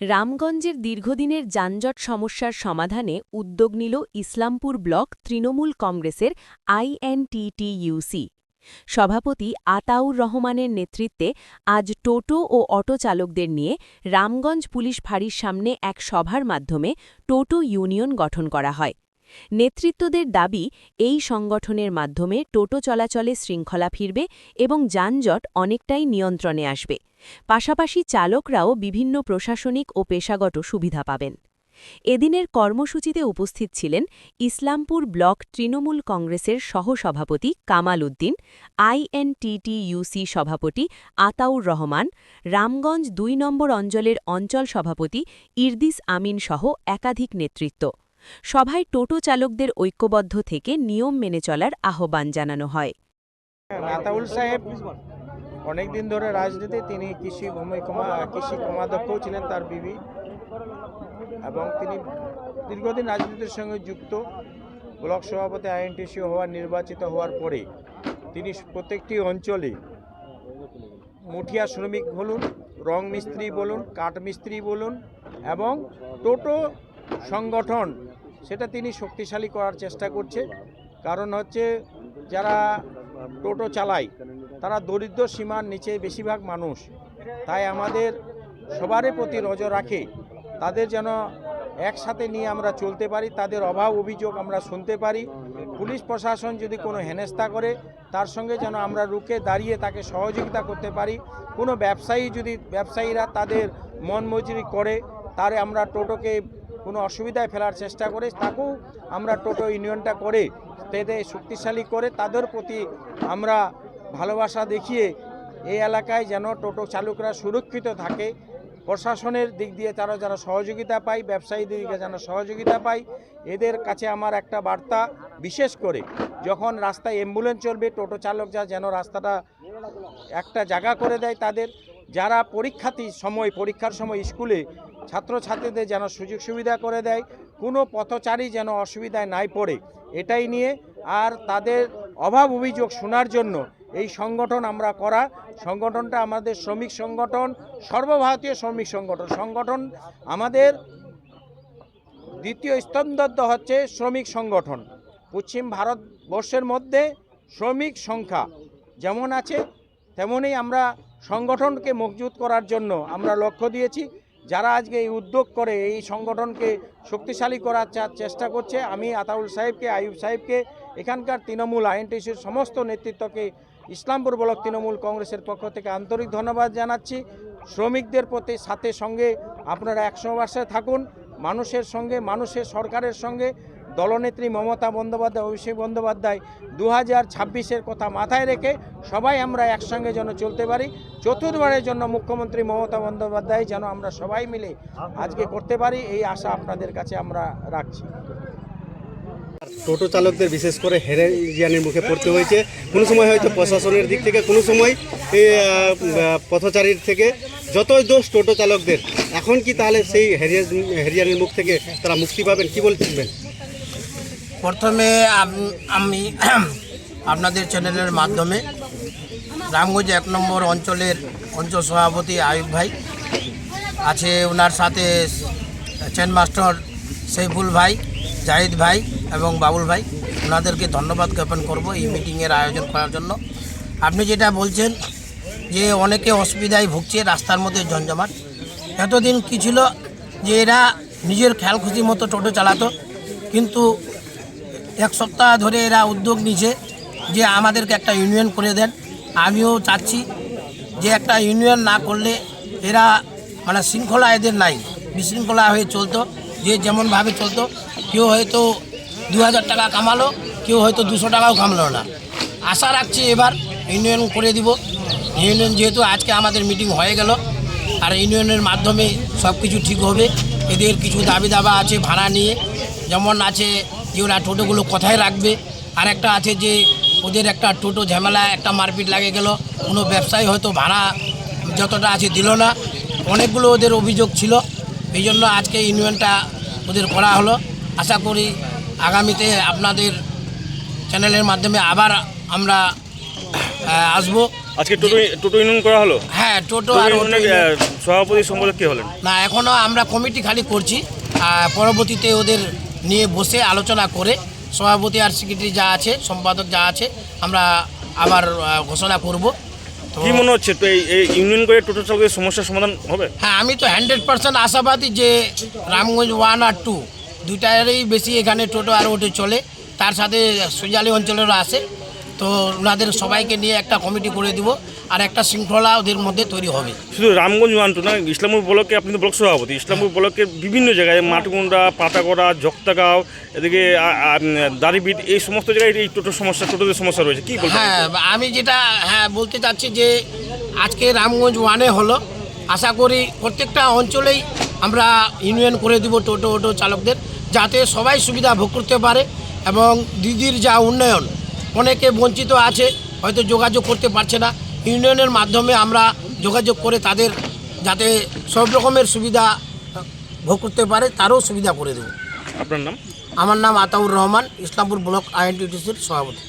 রামগঞ্জের দীর্ঘদিনের যানজট সমস্যার সমাধানে উদ্যোগ নিল ইসলামপুর ব্লক তৃণমূল কংগ্রেসের আইএনটিটিইউসি। সভাপতি আতাউর রহমানের নেতৃত্বে আজ টোটো ও অটো চালকদের নিয়ে রামগঞ্জ পুলিশ ফাঁড়ির সামনে এক সভার মাধ্যমে টোটো ইউনিয়ন গঠন করা হয়। নেতৃত্বদের দাবি, এই সংগঠনের মাধ্যমে টোটো চলাচলে শৃঙ্খলা ফিরবে এবং যানজট অনেকটাই নিয়ন্ত্রণে আসবে। পাশাপাশি চালকরাও বিভিন্ন প্রশাসনিক ও পেশাগত সুবিধা পাবেন। এদিনের কর্মসূচিতে উপস্থিত ছিলেন ইসলামপুর ব্লক তৃণমূল কংগ্রেসের সহসভাপতি কামাল উদ্দিন, আইএনটিটিইউসি সভাপতি আতাউর রহমান, রামগঞ্জ ২ নম্বর অঞ্চলের অঞ্চল সভাপতি ইরদিস আমিন সহ একাধিক নেতৃত্ব। সভায় টোটো চালকদের ঐক্যবদ্ধ থেকে নিয়ম মেনে চলার আহ্বান জানানো হয়। আতাউল সাহেব অনেকদিন ধরে রাজনীতি, তিনি কৃষি কর্মাধ্যক্ষও ছিলেন তার বিবি, এবং তিনি দীর্ঘদিন রাজনীতির সঙ্গে যুক্ত। ব্লক সভাপতি আইএনটিসি নির্বাচিত হওয়ার পরে তিনি প্রত্যেকটি অঞ্চলে মুঠিয়া শ্রমিক বলুন, রং মিস্ত্রি বলুন, কাঠ মিস্ত্রি বলুন এবং টোটো সংগঠন, সেটা তিনি শক্তিশালী করার চেষ্টা করছে। কারণ হচ্ছে যারা টোটো চালায় তারা দরিদ্র সীমার নিচে বেশিরভাগ মানুষ, তাই আমাদের সবারই প্রতি নজর রাখে তাদের যেন একসাথে নিয়ে আমরা চলতে পারি, তাদের অভাব অভিযোগ আমরা শুনতে পারি। পুলিশ প্রশাসন যদি কোনো হেনস্থা করে তার সঙ্গে যেন আমরা রুখে দাঁড়িয়ে তাকে সহযোগিতা করতে পারি। কোনো ব্যবসায়ীরা তাদের মন মজুরি করে, তারে আমরা টোটোকে কোনো অসুবিধায় ফেলার চেষ্টা করে, তাকেও আমরা টোটো ইউনিয়নটা করে তাদের শক্তিশালী করে তাদের প্রতি আমরা ভালোবাসা দেখিয়ে এই এলাকায় যেন টোটো চালকরা সুরক্ষিত থাকে। প্রশাসনের দিক দিয়ে তারা যেন সহযোগিতা পায়, ব্যবসায়ীদের দিকে যেন সহযোগিতা পায়। এদের কাছে আমার একটা বার্তা, বিশেষ করে যখন রাস্তায় অ্যাম্বুলেন্স চলবে, টোটো চালকরা যেন রাস্তাটা একটা জায়গা করে দেয় তাদের। যারা পরীক্ষার সময় স্কুলে ছাত্রছাত্রীদের যেন সুযোগ সুবিধা করে দেয়, কোনো পথচারী যেন অসুবিধায় নাই পড়ে, এটাই নিয়ে। আর তাদের অভাব অভিযোগ শোনার জন্য এই সংগঠন আমরা করা। সংগঠনটা আমাদের শ্রমিক সংগঠন, সর্বভারতীয় শ্রমিক সংগঠন। আমাদের দ্বিতীয় স্তম্ভদত্ত হচ্ছে শ্রমিক সংগঠন। পশ্চিম ভারতবর্ষের মধ্যে শ্রমিক সংখ্যা যেমন আছে তেমনই আমরা সংগঠনকে মজবুত করার জন্য আমরা লক্ষ্য দিয়েছি। যারা আজকে এই উদ্যোগ করে এই সংগঠনকে শক্তিশালী করার চেষ্টা করছে, আমি আতাউল সাহেবকে, আইয়ুব সাহেবকে, এখানকার তৃণমূল আইএনটিসির সমস্ত নেতৃত্বকে ইসলামপুর ব্লক তৃণমূল কংগ্রেসের পক্ষ থেকে আন্তরিক ধন্যবাদ জানাচ্ছি। শ্রমিকদের প্রতি সাথে আপনারা 100% থাকুন, মানুষের সঙ্গে, মানুষের সরকারের সঙ্গে। দলনেত্রী মমতা বন্দ্যোপাধ্যায়, অভিষেক বন্দ্যোপাধ্যায় 2026-এর কথা মাথায় রেখে সবাই আমরা একসঙ্গে যেন চলতে পারি। চতুর্থবারের জন্য মুখ্যমন্ত্রী মমতা বন্দ্যোপাধ্যায় যেন আমরা সবাই মিলে আজকে করতে পারি, এই আশা আপনাদের কাছে আমরা রাখছি। টোটো চালকদের বিশেষ করে হেরেজিয়ানের মুখে পড়তে হয়েছে, কোনো সময় হয়তো প্রশাসনের দিক থেকে, কোনো সময় পথচারীর থেকে। যতই দোষ টোটো চালকদের, এখন কি তাহলে সেই হেরিয়ানের মুখ থেকে তারা মুক্তি পাবেন, কি বলছিলেন? প্রথমে আমি আপনাদের চ্যানেলের মাধ্যমে রামগঞ্জ 1 নম্বর অঞ্চলের অঞ্চল সভাপতি আইয়ুব ভাই আছে, ওনার সাথে চেন মাস্টার সৈফুল ভাই, জাহিদ ভাই এবং বাবুল ভাই, ওনাদেরকে ধন্যবাদ জ্ঞাপন করব এই মিটিংয়ের আয়োজন করার জন্য। আপনি যেটা বলছেন যে অনেকে অসুবিধায় ভুগছে, রাস্তার মধ্যে জমজমাট। এতদিন কি ছিল যে এরা নিজের খেয়াল খুশি মতো টোটো চালাতো, কিন্তু 1 সপ্তাহ ধরে এরা উদ্যোগ নিয়েছে যে আমাদেরকে একটা ইউনিয়ন করে দেন। আমিও চাচ্ছি যে একটা ইউনিয়ন না করলে এরা শৃঙ্খলা এদের নাই, বিশৃঙ্খলা হয়ে চলতো, যে যেমনভাবে চলতো। কেউ হয়তো 2000 টাকা কামালো, কেউ হয়তো 200 টাকাও কামালো না। আশা রাখছি এবার ইউনিয়ন করে দিব। ইউনিয়ন যেহেতু আজকে আমাদের মিটিং হয়ে গেল, আর ইউনিয়নের মাধ্যমে সব কিছু ঠিক হবে। এদের কিছু দাবি আছে ভাড়া নিয়ে, যেমন আছে যে ওরা টোটোগুলো কোথায় রাখবে, আর একটা আছে যে ওদের একটা টোটো ঝামেলা, একটা মারপিট লাগে গেল, কোনো ব্যবসায়ী হয়তো ভাড়া যতটা আছে দিল না, অনেকগুলো ওদের অভিযোগ ছিল। এই জন্য আজকে ইউনিয়নটা ওদের করা হলো। আশা করি আগামীতে আপনাদের চ্যানেলের মাধ্যমে আবার আমরা আসবো। আজকে টোটো ইউনিয়ন করা হলো। হ্যাঁ, টোটো টোটো আর ইউনিয়নের সভাপতি সম্পাদক কে হলেন? না, এখনও আমরা কমিটি খালি করছি। পরবর্তীতে ওদের নিয়ে বসে আলোচনা করে সভাপতি আর সেক্রেটারি যা আছে, সম্পাদক যা আছে, আমরা আবার ঘোষণা করব। তো কি মনে হচ্ছে তো এই ইউনিয়ন করে টোটো চালকের সমস্যার সমাধান হবে? হ্যাঁ, আমি তো 100% আশাবাদী যে রামগঞ্জ 1 আর 2 দুইটারই বেশি এখানে টোটো আর ওটে চলে। তার সাথে সুজালি অঞ্চলেরও আসে। তো ওনাদের সবাইকে নিয়ে একটা কমিটি করে দিব, আর একটা শৃঙ্খলা ওদের মধ্যে তৈরি হবে। শুধু রামগঞ্জ ওয়ানটু না, ইসলামপুর ব্লকে আপনি তো ব্লক সভাপতি। ইসলামপুর ব্লকের বিভিন্ন জায়গায় মাঠগুন্ডা, পাতাগড়া, জক্তাগাঁও, এদিকে দাড়িবিট, এই সমস্ত জায়গায় এই টোটোদের সমস্যা রয়েছে। কি বলবেন? হ্যাঁ, আমি যেটা বলতে চাচ্ছি যে আজকে রামগঞ্জ 1-এ হলো, আশা করি প্রত্যেকটা অঞ্চলেই আমরা ইউনিয়ন করে দিব টোটো চালকদের, যাতে সবাই সুবিধা ভোগ করতে পারে। এবং দিদির যা উন্নয়ন, অনেকে বঞ্চিত আছে, হয়তো যোগাযোগ করতে পারছে না, ইউনিয়নের মাধ্যমে আমরা যোগাযোগ করে তাদের যাতে সব রকমের সুবিধা ভোগ করতে পারে তারও সুবিধা করে দেব। আপনার নাম? আমার নাম আতাউর রহমান, ইসলামপুর ব্লক আইএনটিটিসির সভাপতি।